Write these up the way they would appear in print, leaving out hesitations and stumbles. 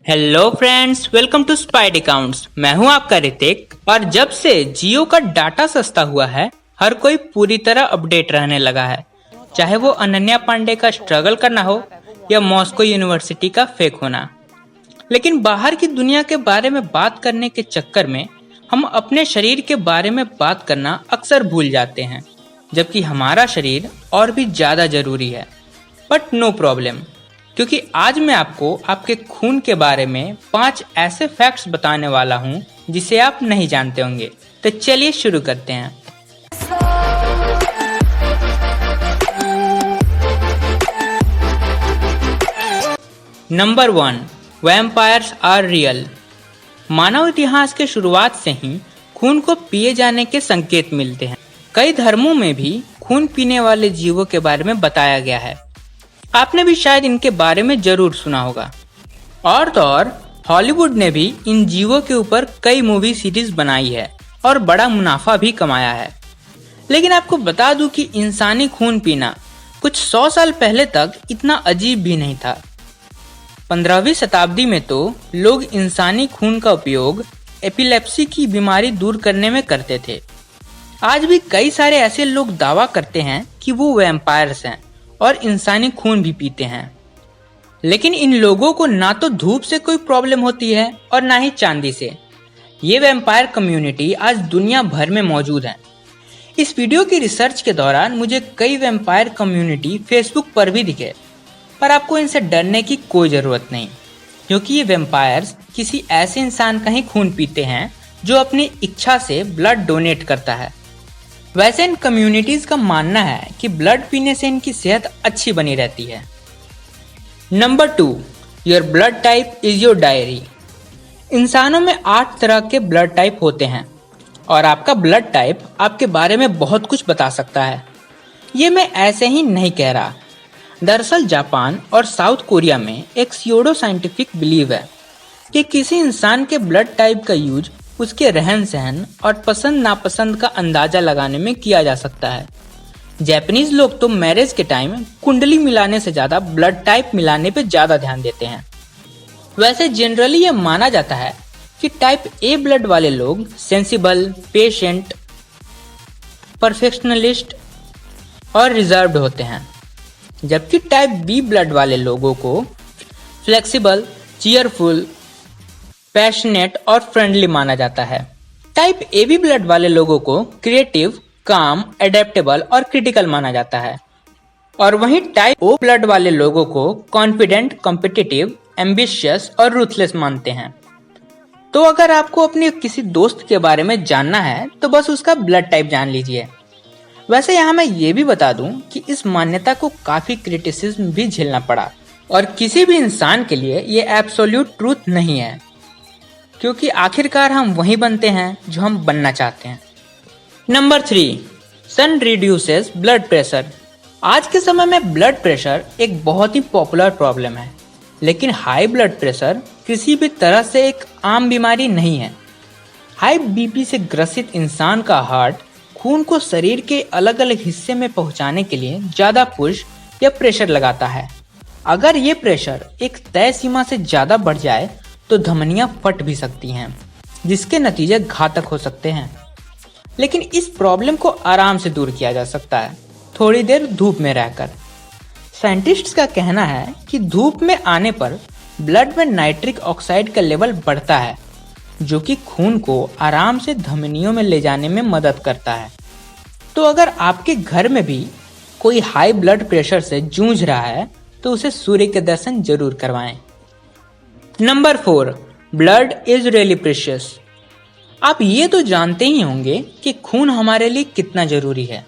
Hello friends, welcome to स्पाइड accounts. मैं हूं आपका ऋतिक। और जब से जियो का डाटा सस्ता हुआ है, हर कोई पूरी तरह अपडेट रहने लगा है। चाहे वो अनन्या पांडे का स्ट्रगल करना हो या मॉस्को यूनिवर्सिटी का फेक होना। लेकिन बाहर की दुनिया के बारे में बात करने के चक्कर में हम अपने शरीर के बारे में बात करना अक्सर भूल जाते हैं, जबकि हमारा शरीर और भी ज्यादा जरूरी है। बट नो प्रॉब्लम, क्योंकि आज मैं आपको आपके खून के बारे में 5 ऐसे फैक्ट्स बताने वाला हूं जिसे आप नहीं जानते होंगे। तो चलिए शुरू करते हैं। Number 1, vampires are real. मानव इतिहास के शुरुआत से ही खून को पिए जाने के संकेत मिलते हैं। कई धर्मों में भी खून पीने वाले जीवों के बारे में बताया गया है। आपने भी शायद इनके बारे में जरूर सुना होगा। और तो और हॉलीवुड ने भी इन जीवों के ऊपर कई मूवी सीरीज बनाई है और बड़ा मुनाफा भी कमाया है। लेकिन आपको बता दूं कि इंसानी खून पीना कुछ 100 साल पहले तक इतना अजीब भी नहीं था। 15वीं शताब्दी में तो लोग इंसानी खून का उपयोग एपिलेप्सी की बीमारी दूर करने में करते थे। आज भी कई सारे ऐसे लोग दावा करते हैं कि वो वैम्पायर्स हैं और इंसानी खून भी पीते हैं। लेकिन इन लोगों को ना तो धूप से कोई प्रॉब्लम होती है और ना ही चांदी से। ये वैम्पायर कम्युनिटी आज दुनिया भर में मौजूद है। इस वीडियो की रिसर्च के दौरान मुझे कई वैम्पायर कम्युनिटी फेसबुक पर भी दिखे, पर आपको इनसे डरने की कोई ज़रूरत नहीं, क्योंकि ये वैम्पायर्स किसी ऐसे इंसान का ही खून पीते हैं जो अपनी इच्छा से ब्लड डोनेट करता है। वैसे इन कम्युनिटीज का मानना है कि ब्लड पीने से इनकी सेहत अच्छी बनी रहती है। Number 2, your blood type is your diary. इंसानों में 8 तरह के ब्लड टाइप होते हैं और आपका ब्लड टाइप आपके बारे में बहुत कुछ बता सकता है। ये मैं ऐसे ही नहीं कह रहा। दरअसल जापान और साउथ कोरिया में एक स्यूडो साइंटिफिक बिलीव है कि किसी इंसान के ब्लड टाइप का यूज उसके रहन सहन और पसंद नापसंद का अंदाजा लगाने में किया जा सकता है। जापानीज लोग तो मैरिज के टाइम कुंडली मिलाने से ज्यादा ब्लड टाइप मिलाने पे ज्यादा ध्यान देते हैं। वैसे जनरली ये माना जाता है कि टाइप ए ब्लड वाले लोग सेंसिबल, पेशेंट, परफेक्शनलिस्ट और रिजर्व्ड होते हैं, जबकि टाइप बी ब्लड वाले लोगों को फ्लेक्सिबल, चीयरफुल, पैशनेट और फ्रेंडली माना जाता है। टाइप ए बी ब्लड वाले लोगों को क्रिएटिव, काम, एडेप्टेबल और क्रिटिकल माना जाता है। और वहीं टाइप ओ ब्लड वाले लोगों को कॉन्फिडेंट, कॉम्पिटिटिव, एम्बिशियस और रूथलेस मानते हैं। तो अगर आपको अपने किसी दोस्त के बारे में जानना है तो बस उसका ब्लड टाइप जान लीजिए। वैसे यहाँ मैं ये भी बता दूं कि इस मान्यता को काफी क्रिटिसिज्म भी झेलना पड़ा और किसी भी इंसान के लिए ये एब्सोल्यूट ट्रूथ नहीं है, क्योंकि आखिरकार हम वही बनते हैं जो हम बनना चाहते हैं। नंबर 3, सन रिड्यूसेस ब्लड प्रेशर। आज के समय में ब्लड प्रेशर एक बहुत ही पॉपुलर प्रॉब्लम है, लेकिन हाई ब्लड प्रेशर किसी भी तरह से एक आम बीमारी नहीं है। हाई बीपी से ग्रसित इंसान का हार्ट खून को शरीर के अलग अलग हिस्से में पहुंचाने के लिए ज्यादा पुश या प्रेशर लगाता है। अगर ये प्रेशर एक तय सीमा से ज्यादा बढ़ जाए तो धमनियां फट भी सकती हैं, जिसके नतीजे घातक हो सकते हैं। लेकिन इस प्रॉब्लम को आराम से दूर किया जा सकता है, थोड़ी देर धूप में रहकर। साइंटिस्ट्स का कहना है कि धूप में आने पर ब्लड में नाइट्रिक ऑक्साइड का लेवल बढ़ता है, जो कि खून को आराम से धमनियों में ले जाने में मदद करता है। तो अगर आपके घर में भी कोई हाई ब्लड प्रेशर से जूझ रहा है तो उसे सूर्य के दर्शन जरूर करवाएं। Number 4, blood is really precious. आप ये तो जानते ही होंगे कि खून हमारे लिए कितना जरूरी है।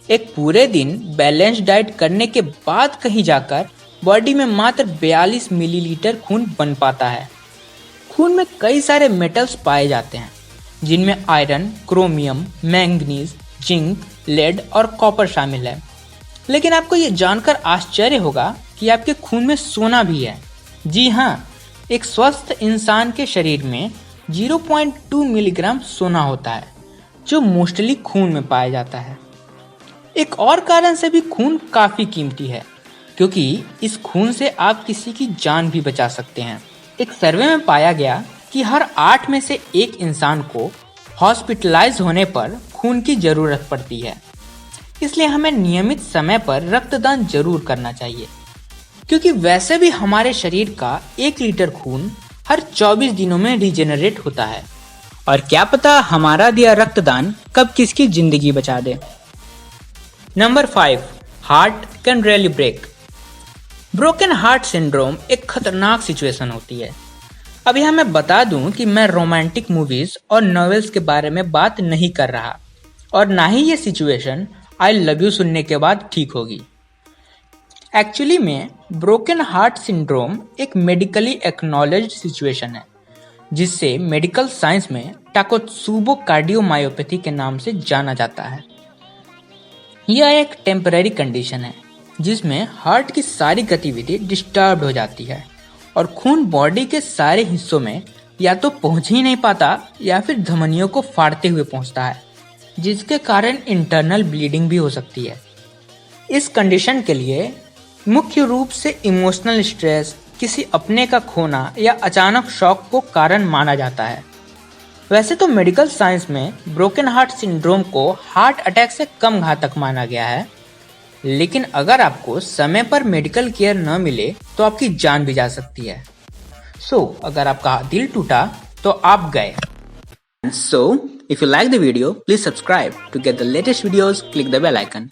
एक पूरे दिन बैलेंस डाइट करने के बाद कहीं जाकर बॉडी में मात्र 42 मिलीलीटर खून बन पाता है। खून में कई सारे मेटल्स पाए जाते हैं, जिनमें iron, chromium, manganese, zinc, lead और कॉपर शामिल है। लेकिन आपको ये जानकर आश्चर्य होगा कि आपके खून में सोना भी है। जी हाँ, एक स्वस्थ इंसान के शरीर में 0.2 मिलीग्राम सोना होता है, जो मोस्टली खून में पाया जाता है। एक और कारण से भी खून काफी कीमती है, क्योंकि इस खून से आप किसी की जान भी बचा सकते हैं। एक सर्वे में पाया गया कि हर 8 में से एक इंसान को हॉस्पिटलाइज होने पर खून की जरूरत पड़ती है। इसलिए हमें नियमित समय पर रक्तदान जरूर करना चाहिए, क्योंकि वैसे भी हमारे शरीर का 1 लीटर खून हर 24 दिनों में रीजेनरेट होता है। और क्या पता हमारा दिया रक्तदान कब किसकी जिंदगी बचा दे। Number 5, heart can really break. Broken heart syndrome एक खतरनाक सिचुएशन होती है। अब यहाँ मैं बता दूं कि मैं रोमांटिक मूवीज और नॉवेल्स के बारे में बात नहीं कर रहा, और ना ही ये सिचुएशन आई लव यू सुनने के बाद ठीक होगी। एक्चुअली में ब्रोकन हार्ट सिंड्रोम एक मेडिकली एक्नॉलेज्ड सिचुएशन है, जिससे मेडिकल साइंस में टाकोत्सुबो कार्डियोमायोपैथी के नाम से जाना जाता है। यह एक टेम्पररी कंडीशन है जिसमें हार्ट की सारी गतिविधि डिस्टर्ब हो जाती है और खून बॉडी के सारे हिस्सों में या तो पहुंच ही नहीं पाता या फिर धमनियों को फाड़ते हुए पहुंचता है, जिसके कारण इंटरनल ब्लीडिंग भी हो सकती है। इस कंडीशन के लिए मुख्य रूप से इमोशनल स्ट्रेस, किसी अपने का खोना या अचानक शॉक को कारण माना जाता है। वैसे तो मेडिकल साइंस में ब्रोकन हार्ट सिंड्रोम को हार्ट अटैक से कम घातक माना गया है, लेकिन अगर आपको समय पर मेडिकल केयर न मिले तो आपकी जान भी जा सकती है। अगर आपका दिल टूटा तो आप गए। If you like the video, please subscribe. To get the latest videos, click the bell icon.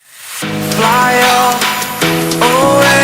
Fly away.